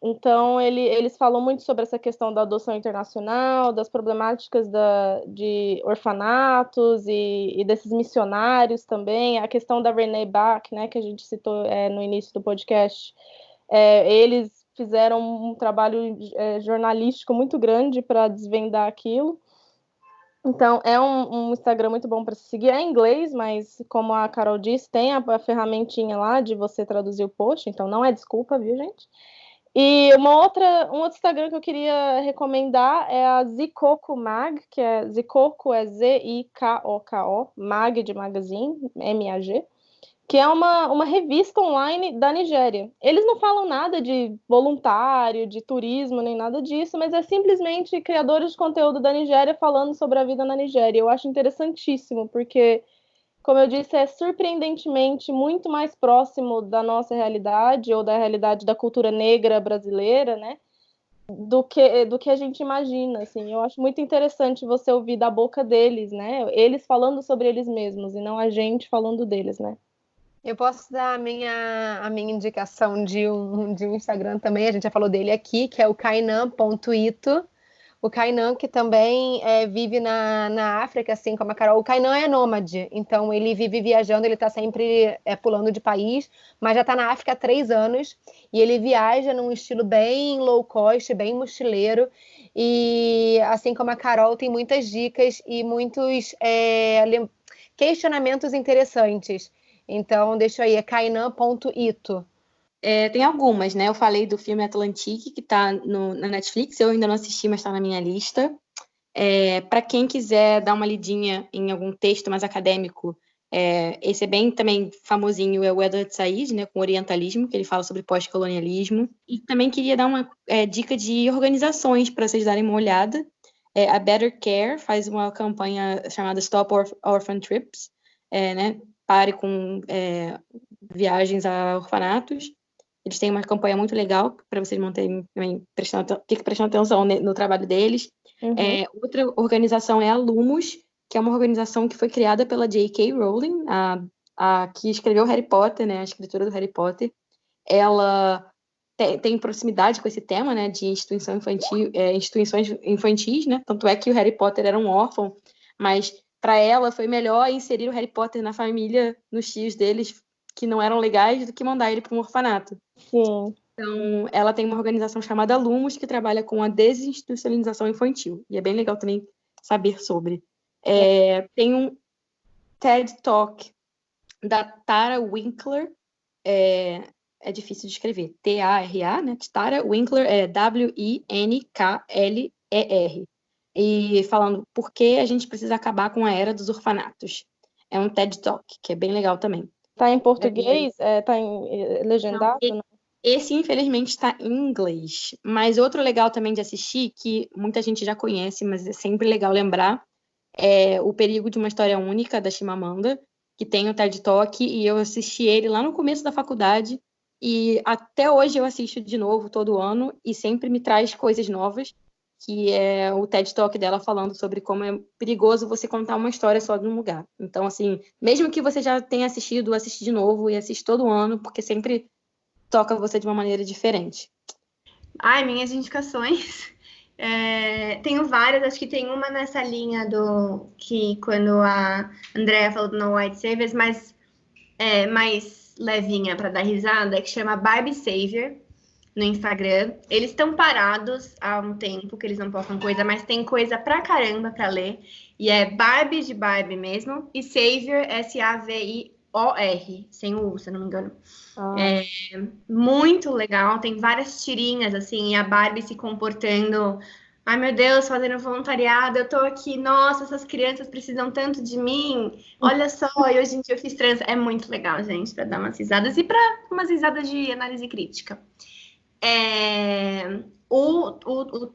Então, eles falam muito sobre essa questão da adoção internacional, das problemáticas de orfanatos e desses missionários também, a questão da Renee Bach, né, que a gente citou no início do podcast. Eles fizeram um trabalho jornalístico muito grande para desvendar aquilo. Então, é um Instagram muito bom para se seguir. É em inglês, mas como a Carol disse, tem a ferramentinha lá de você traduzir o post, então não é desculpa, viu, gente? E um outro Instagram que eu queria recomendar é a Zikoko Mag, que Zikoko é Zikoko, Mag de magazine, MAG, que é uma revista online da Nigéria. Eles não falam nada de voluntário, de turismo, nem nada disso, mas é simplesmente criadores de conteúdo da Nigéria falando sobre a vida na Nigéria. Eu acho interessantíssimo, porque, como eu disse, é surpreendentemente muito mais próximo da nossa realidade ou da realidade da cultura negra brasileira, né? Do que a gente imagina, assim. Eu acho muito interessante você ouvir da boca deles, né? Eles falando sobre eles mesmos e não a gente falando deles, né? Eu posso dar a minha indicação de um Instagram também, a gente já falou dele aqui, que é o kainan.ito. O Kainan, que também vive na África, assim como a Carol. O Kainan é nômade, então ele vive viajando, ele está sempre pulando de país, mas já está na África há 3 anos, e ele viaja num estilo bem low cost, bem mochileiro, e assim como a Carol, tem muitas dicas e muitos questionamentos interessantes. Então, deixa aí, é kainan.ito. Tem algumas, né? Eu falei do filme Atlantique, que tá na Netflix, eu ainda não assisti, mas tá na minha lista. Para quem quiser dar uma lidinha em algum texto mais acadêmico, esse é bem também famosinho, é o Edward Said, né, com Orientalismo, que ele fala sobre pós-colonialismo. E também queria dar uma dica de organizações para vocês darem uma olhada. A Better Care faz uma campanha chamada Stop Orphan Trips, né? Pare com viagens a orfanatos. Eles têm uma campanha muito legal para vocês manterem também prestando atenção no trabalho deles. Uhum. Outra organização é a Lumos, que é uma organização que foi criada pela J.K. Rowling, a que escreveu Harry Potter, né, a escritora do Harry Potter. Ela tem proximidade com esse tema, né, de instituições infantis, né? Tanto é que o Harry Potter era um órfão, mas para ela foi melhor inserir o Harry Potter na família, nos tios deles, que não eram legais, do que mandar ele para um orfanato. Sim. Então, ela tem uma organização chamada Lumos, que trabalha com a desinstitucionalização infantil. E é bem legal também saber sobre. Tem um TED Talk da Tara Winkler. É difícil de escrever. T-A-R-A, né? Tara Winkler, Winkler. e falando por que a gente precisa acabar com a era dos orfanatos. É um TED Talk, que é bem legal também. Tá em português? Tá legendado? Não, esse, infelizmente, está em inglês. Mas outro legal também de assistir, que muita gente já conhece, mas é sempre legal lembrar, é O Perigo de uma História Única, da Chimamanda, que tem o TED Talk, e eu assisti ele lá no começo da faculdade, e até hoje eu assisto de novo todo ano, e sempre me traz coisas novas, que é o TED Talk dela falando sobre como é perigoso você contar uma história só de um lugar. Então, assim, mesmo que você já tenha assistido, assiste de novo e assiste todo ano, porque sempre toca você de uma maneira diferente. Ai, minhas indicações. Tenho várias, acho que tem uma nessa linha do que quando a Andrea falou do No White Saviors, mais levinha para dar risada, que chama Barbie Savior no Instagram. Eles estão parados há um tempo que eles não postam coisa, mas tem coisa pra caramba pra ler. E é Barbie de Barbie mesmo, e Savior, S-A-V-I-O-R, sem o U, se eu não me engano. É muito legal, tem várias tirinhas, assim, e a Barbie se comportando. Ai, meu Deus, fazendo voluntariado, eu tô aqui, nossa, essas crianças precisam tanto de mim. Olha só, e hoje em dia eu fiz trança. É muito legal, gente, pra dar umas risadas e pra umas risadas de análise crítica. O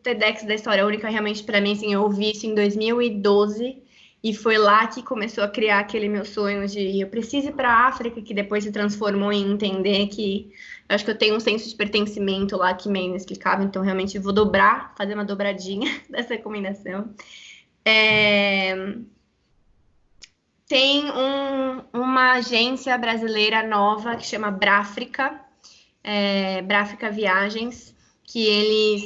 TEDx da História Única, realmente, para mim, assim, eu ouvi isso em 2012 e foi lá que começou a criar aquele meu sonho de eu preciso ir para a África, que depois se transformou em entender que eu acho que eu tenho um senso de pertencimento lá que meio inexplicável, então realmente vou fazer uma dobradinha dessa recomendação. Tem uma agência brasileira nova que chama Bráfrica, Bráfrica Viagens, que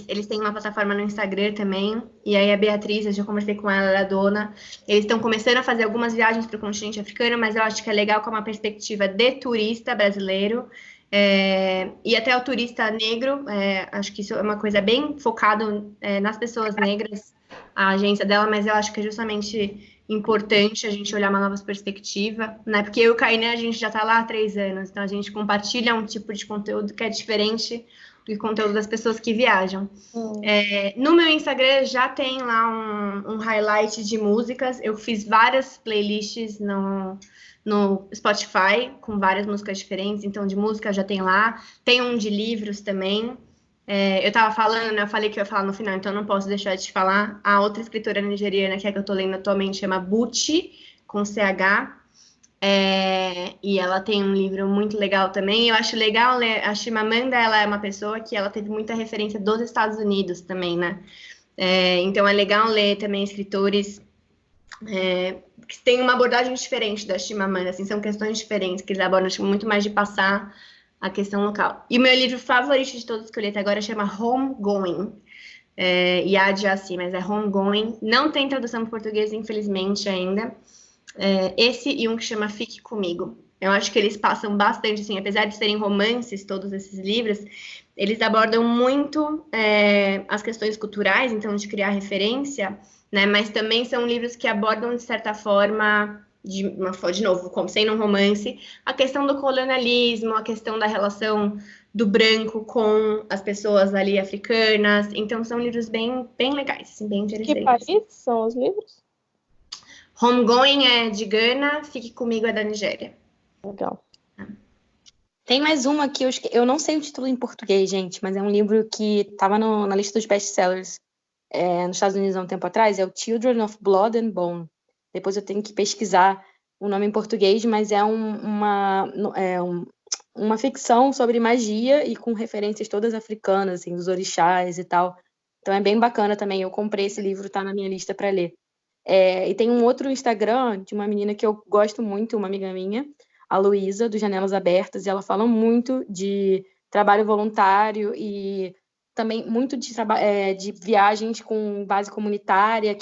eles têm uma plataforma no Instagram também, e aí a Beatriz, eu já conversei com ela, ela é dona, eles estão começando a fazer algumas viagens para o continente africano, mas eu acho que é legal com uma perspectiva de turista brasileiro, e até o turista negro, acho que isso é uma coisa bem focado nas pessoas negras, a agência dela, mas eu acho que é justamente importante a gente olhar uma nova perspectiva, né? Porque eu e o Kainan, a gente já está lá há 3 anos, então a gente compartilha um tipo de conteúdo que é diferente do conteúdo das pessoas que viajam. No meu Instagram já tem lá um highlight de músicas, eu fiz várias playlists no Spotify, com várias músicas diferentes, então de música já tem lá, tem um de livros também. Eu tava falando, né? Eu falei que eu ia falar no final, então não posso deixar de falar. A outra escritora nigeriana que é que eu tô lendo atualmente chama Buchi, com CH. E ela tem um livro muito legal também. Eu acho legal ler. A Chimamanda, ela é uma pessoa que ela teve muita referência dos Estados Unidos também, né? Então é legal ler também escritores que têm uma abordagem diferente da Chimamanda, assim, são questões diferentes que eles abordam, acho, muito mais de passar a questão local. E o meu livro favorito de todos que eu li até agora chama Homegoing. Yad Assi, mas é Homegoing. Não tem tradução para português, infelizmente, ainda. Esse e um que chama Fique Comigo. Eu acho que eles passam bastante, assim, apesar de serem romances, todos esses livros, eles abordam muito as questões culturais, então, de criar referência, né? Mas também são livros que abordam, de certa forma, de novo, como sendo um romance, a questão do colonialismo, a questão da relação do branco com as pessoas ali africanas. Então, são livros bem, bem legais, bem interessantes. Que país são os livros? Homegoing é de Gana, Fique Comigo é da Nigéria. Legal. Tem mais uma que eu não sei o título em português, gente, mas é um livro que estava na lista dos best-sellers nos Estados Unidos há um tempo atrás, é o Children of Blood and Bone. Depois eu tenho que pesquisar o nome em português, mas é uma ficção sobre magia e com referências todas africanas, assim, dos orixás e tal. Então é bem bacana também. Eu comprei esse livro, tá na minha lista para ler. E tem um outro Instagram de uma menina que eu gosto muito, uma amiga minha, a Luísa, do Janelas Abertas, e ela fala muito de trabalho voluntário e também muito de viagens com base comunitária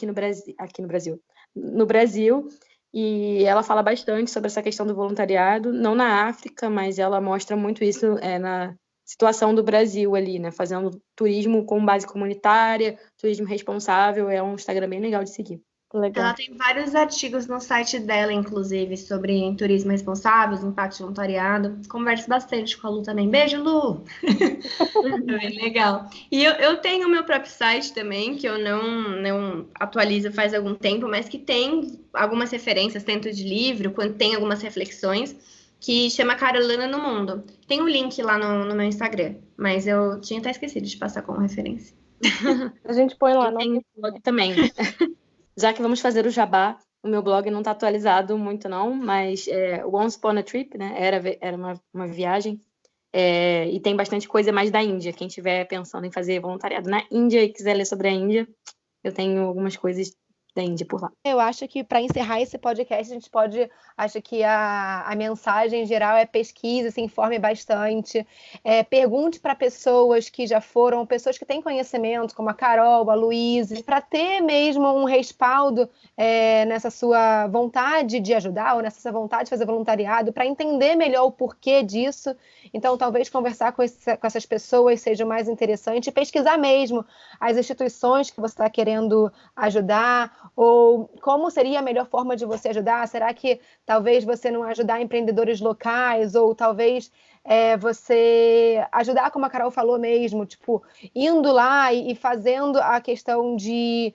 no Brasil, e ela fala bastante sobre essa questão do voluntariado, não na África, mas ela mostra muito isso na situação do Brasil ali, né, fazendo turismo com base comunitária, turismo responsável. É um Instagram bem legal de seguir. Legal. Ela tem vários artigos no site dela, inclusive, sobre turismo responsável, impacto de voluntariado. Converso bastante com a Lu também. Beijo, Lu! É bem legal. E eu tenho o meu próprio site também, que eu não atualizo faz algum tempo, mas que tem algumas referências, tanto de livro, quanto tem algumas reflexões, que chama Carolina no Mundo. Tem um link lá no meu Instagram, mas eu tinha até esquecido de passar como referência. A gente põe lá. Eu tenho blog também. Já que vamos fazer o jabá, o meu blog não está atualizado muito não, mas Once Upon a Trip, né? Era uma viagem. E tem bastante coisa mais da Índia. Quem estiver pensando em fazer voluntariado na Índia e quiser ler sobre a Índia, eu tenho algumas coisas da Índia por lá. Eu acho que para encerrar esse podcast, a gente pode... Acho que a mensagem geral é pesquise, se informe bastante, pergunte para pessoas que já foram, pessoas que têm conhecimento, como a Carol, a Luíse, para ter mesmo um respaldo nessa sua vontade de ajudar ou nessa sua vontade de fazer voluntariado, para entender melhor o porquê disso. Então, talvez conversar com essas pessoas seja mais interessante, pesquisar mesmo as instituições que você está querendo ajudar, ou como seria a melhor forma de você ajudar? Será que talvez você não ajudar empreendedores locais, ou talvez você ajudar, como a Carol falou mesmo, tipo, indo lá e fazendo a questão de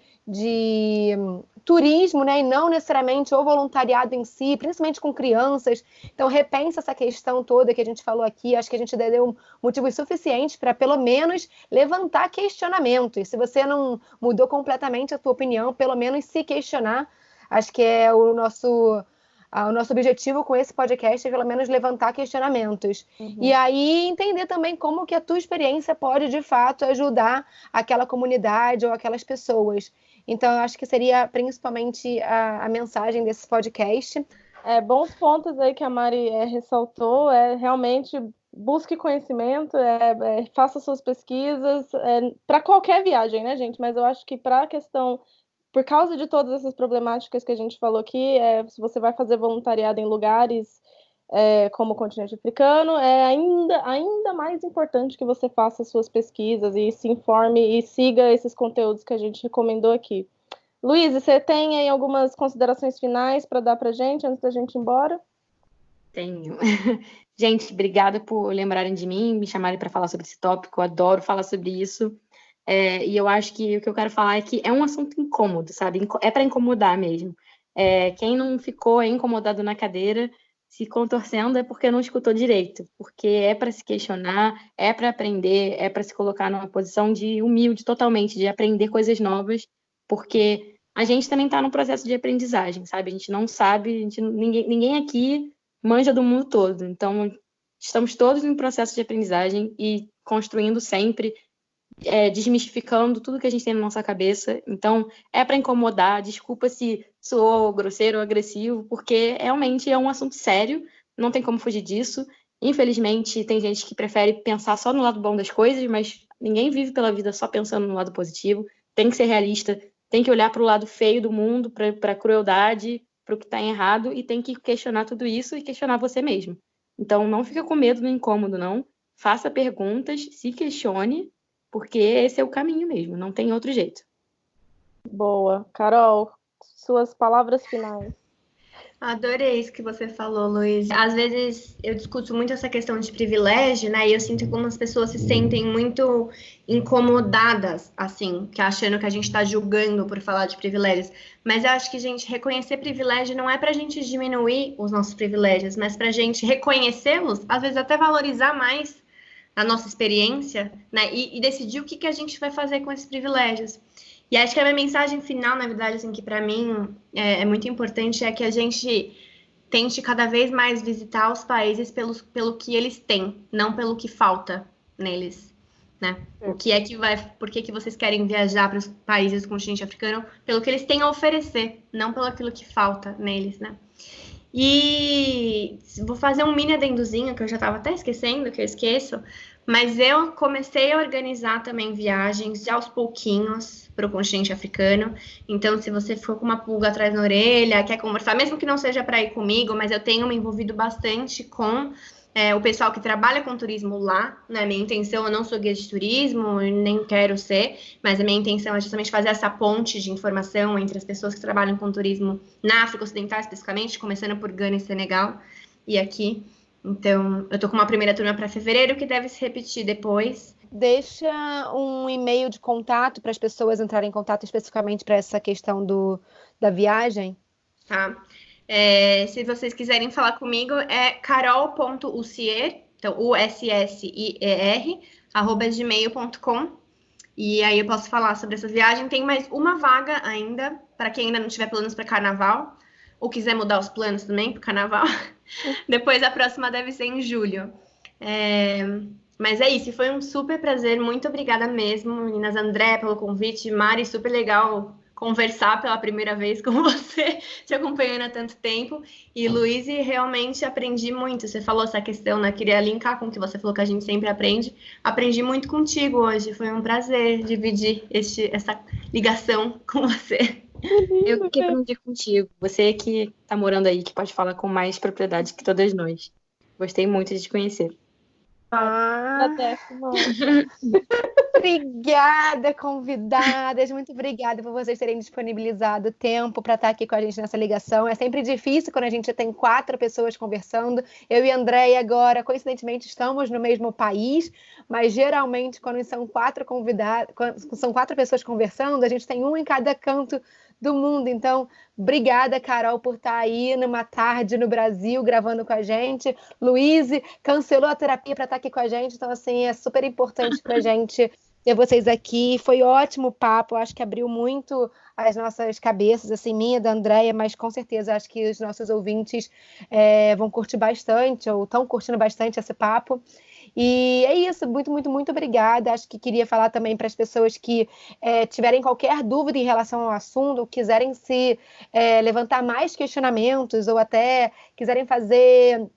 turismo, né, e não necessariamente o voluntariado em si, principalmente com crianças. Então, repensa essa questão toda que a gente falou aqui. Acho que a gente deu motivos suficientes para, pelo menos, levantar questionamentos. Se você não mudou completamente a sua opinião, pelo menos se questionar. Acho que é o nosso objetivo com esse podcast, é pelo menos levantar questionamentos. Uhum. E aí entender também como que a tua experiência pode, de fato, ajudar aquela comunidade ou aquelas pessoas. Então, eu acho que seria principalmente a mensagem desse podcast. Bons pontos aí que a Mari ressaltou, realmente busque conhecimento, faça suas pesquisas, para qualquer viagem, né, gente? Mas eu acho que para a questão, por causa de todas essas problemáticas que a gente falou aqui, se você vai fazer voluntariado em lugares como o continente africano, é ainda mais importante que você faça suas pesquisas e se informe e siga esses conteúdos que a gente recomendou aqui. Luíse, você tem aí algumas considerações finais para dar para a gente antes da gente ir embora? Tenho. Gente, obrigada por lembrarem de mim, me chamarem para falar sobre esse tópico, eu adoro falar sobre isso. E eu acho que o que eu quero falar é que é um assunto incômodo, sabe? É para incomodar mesmo. Quem não ficou incomodado na cadeira, se contorcendo, é porque não escutou direito. Porque é para se questionar, é para aprender, é para se colocar numa posição de humilde totalmente, de aprender coisas novas, porque a gente também está num processo de aprendizagem, sabe? A gente não sabe, ninguém aqui manja do mundo todo. Então, estamos todos em processo de aprendizagem e construindo sempre, desmistificando tudo que a gente tem na nossa cabeça. Então, é para incomodar. Desculpa se soou grosseiro ou agressivo, porque realmente é um assunto sério, não tem como fugir disso. Infelizmente, tem gente que prefere pensar só no lado bom das coisas, mas ninguém vive pela vida só pensando no lado positivo. Tem que ser realista, tem que olhar para o lado feio do mundo, para a crueldade, para o que está errado, e tem que questionar tudo isso e questionar você mesmo. Então, não fica com medo do incômodo, não. Faça perguntas, se questione, porque esse é o caminho mesmo, não tem outro jeito. Boa. Carol, suas palavras finais. Adorei isso que você falou, Luiz. Às vezes eu discuto muito essa questão de privilégio, né? E eu sinto que algumas pessoas se sentem muito incomodadas, assim, que achando que a gente está julgando por falar de privilégios. Mas eu acho que, gente, reconhecer privilégio não é pra gente diminuir os nossos privilégios, mas pra gente reconhecê-los, às vezes até valorizar mais a nossa experiência, né? E decidir o que a gente vai fazer com esses privilégios. E acho que a minha mensagem final, na verdade, assim, que para mim é muito importante, é que a gente tente cada vez mais visitar os países pelo que eles têm, não pelo que falta neles, né? O que é que por que vocês querem viajar para os países do continente africano? Pelo que eles têm a oferecer, não pelo aquilo que falta neles, né? E vou fazer um mini adendozinho, que eu já estava até esquecendo, que eu esqueço, mas eu comecei a organizar também viagens já aos pouquinhos para o continente africano. Então, se você ficou com uma pulga atrás da orelha, quer conversar, mesmo que não seja para ir comigo, mas eu tenho me envolvido bastante com o pessoal que trabalha com turismo lá, né? Minha intenção, eu não sou guia de turismo, nem quero ser, mas a minha intenção é justamente fazer essa ponte de informação entre as pessoas que trabalham com turismo na África Ocidental, especificamente, começando por Gana e Senegal, e aqui. Então, eu tô com uma primeira turma para fevereiro, que deve se repetir depois. Deixa um e-mail de contato para as pessoas entrarem em contato especificamente para essa questão da viagem. Tá? Se vocês quiserem falar comigo, é carol.ussier, então USSIER, @gmail.com. E aí eu posso falar sobre essa viagem. Tem mais uma vaga ainda, para quem ainda não tiver planos para carnaval, ou quiser mudar os planos também para carnaval. Depois a próxima deve ser em julho. Mas é isso, foi um super prazer, muito obrigada mesmo, meninas. André, pelo convite, Mari, super legal conversar pela primeira vez com você, te acompanhando há tanto tempo. E Luiz, realmente aprendi muito. Você falou essa questão, né? Queria linkar com o que você falou que a gente sempre aprende. Aprendi muito contigo hoje, foi um prazer dividir essa ligação com você. Eu que aprendi contigo. Você que tá morando aí, que pode falar com mais propriedade que todas nós. Gostei muito de te conhecer. Obrigada, convidadas. Muito obrigada por vocês terem disponibilizado tempo para estar aqui com a gente nessa ligação. É sempre difícil quando a gente tem 4 pessoas conversando. Eu e a Andréia agora, coincidentemente, estamos no mesmo país, mas geralmente quando são 4 convidados, são 4 pessoas conversando, a gente tem um em cada canto do mundo. Então, obrigada, Carol, por estar aí numa tarde no Brasil gravando com a gente. Luiz cancelou a terapia para estar aqui com a gente, então assim, é super importante para a gente ter vocês aqui. Foi ótimo o papo, acho que abriu muito as nossas cabeças, assim, minha, da Andréia, mas com certeza acho que os nossos ouvintes vão curtir bastante, ou estão curtindo bastante esse papo. E é isso, muito, muito, muito obrigada. Acho que queria falar também para as pessoas que tiverem qualquer dúvida em relação ao assunto, ou quiserem se levantar mais questionamentos, ou até quiserem fazer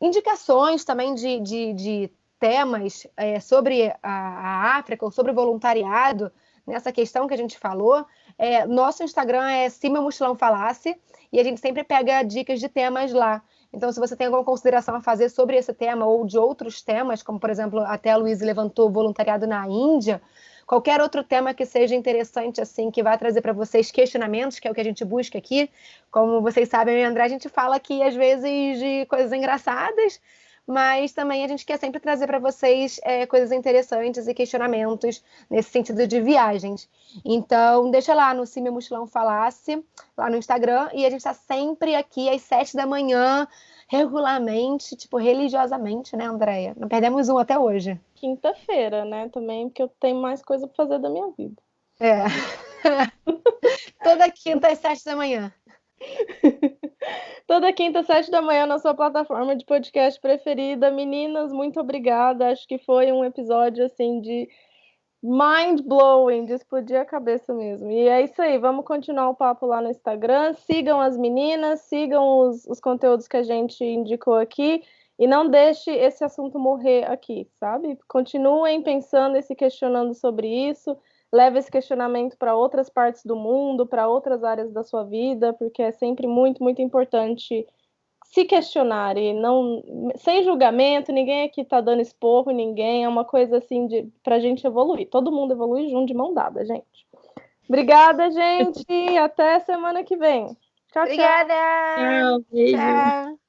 indicações também de temas sobre a África, ou sobre o voluntariado, nessa questão que a gente falou. Nosso Instagram é Cima Mochilão Falasse, e a gente sempre pega dicas de temas lá. Então, se você tem alguma consideração a fazer sobre esse tema ou de outros temas, como, por exemplo, até a Luísa levantou voluntariado na Índia, qualquer outro tema que seja interessante, assim, que vai trazer para vocês questionamentos, que é o que a gente busca aqui. Como vocês sabem, eu e o André, a gente fala aqui, às vezes, de coisas engraçadas, mas também a gente quer sempre trazer para vocês coisas interessantes e questionamentos nesse sentido de viagens. Então, deixa lá no Cime Mochilão Falasse, lá no Instagram, e a gente está sempre aqui às 7 da manhã, regularmente, tipo, religiosamente, né, Andréia? Não perdemos um até hoje. Quinta-feira, né, também, porque eu tenho mais coisa para fazer da minha vida. Toda quinta às 7 da manhã. Toda quinta, 7 da manhã, na sua plataforma de podcast preferida. Meninas, muito obrigada. Acho que foi um episódio, assim, de mind-blowing, de explodir a cabeça mesmo. E é isso aí, vamos continuar o papo lá no Instagram. Sigam as meninas, sigam os conteúdos que a gente indicou aqui. E não deixe esse assunto morrer aqui, sabe? Continuem pensando e se questionando sobre isso. Leve esse questionamento para outras partes do mundo, para outras áreas da sua vida, porque é sempre muito, muito importante se questionar e não, sem julgamento. Ninguém aqui está dando esporro em ninguém, é uma coisa assim para a gente evoluir. Todo mundo evolui junto, de mão dada, gente. Obrigada, gente. Até semana que vem. Tchau, Obrigada. Tchau, beijo. Tchau.